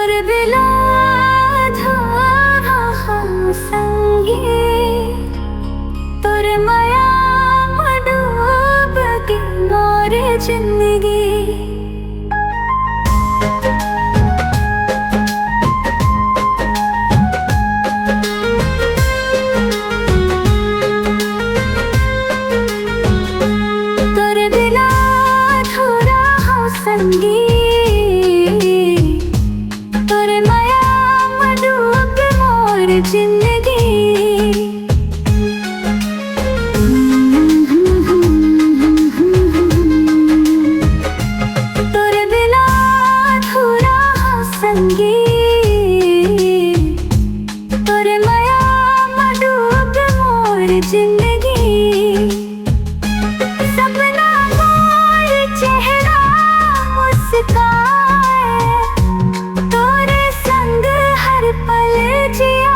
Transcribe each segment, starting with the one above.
तोर बिना अधूरा हम संगी, तोर माया में डूब के मोर जिंदगी। तोर बिना अधूरा हम संगी, जिंदगी। तोरे बिना अधूरा है संगी, तोरे माया में डूब मोर जिंदगी। सपना मोर चेहरा मुस्काए, तोरे संग हर पल जिया।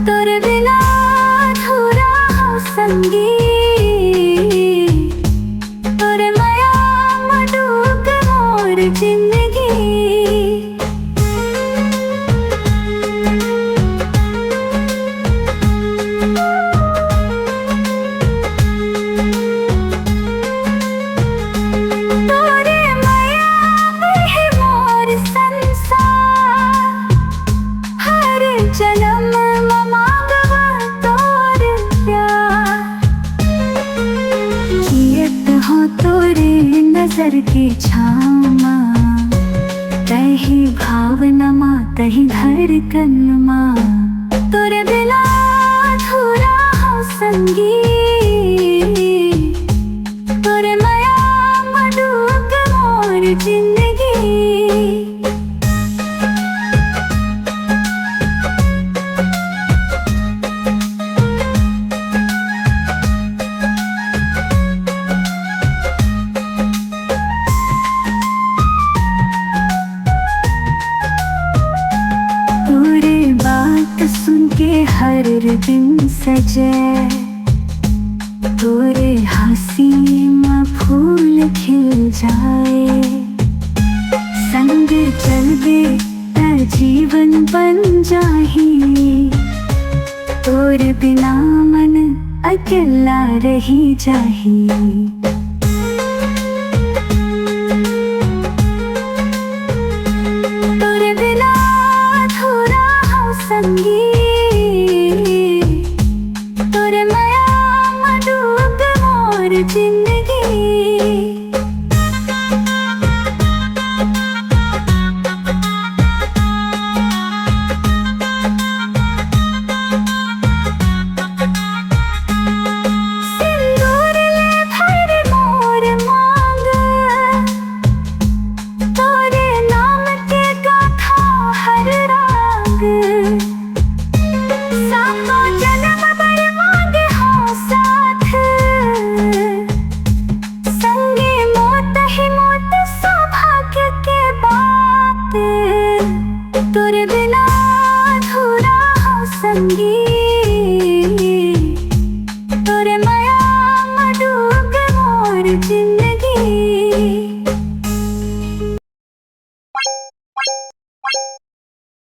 तोरे बिना अधूरा है संगी, तोरे माया में डूब मोर जिंदगी। तोरे माया में ही मोर संसार, हर जन्म तोरे नजर के छामा, तही भावना मा तही धड़कन मा। तोरे बिना अधूरा है संगी, तोरे माया में डूब मोर जिंदगी। सुन के हर दिन सजे, तोरे हंसी में फूल खिल जाए। संग चल दे त जीवन बन जाही, तोरे बिना मन अकेला रही जाही। तोरे बिना अधूरा है संगी, तोरे माया में डूब मोर जिंदगी। सिंदूर ले भर मोर मांग, तोरे नाम के गाथा हर राग। सातों जन्म भर मांगे हो साथ, संगे मोत ही मोत सौभाग्य के बात। तोरे बिना अधूरा है संगी,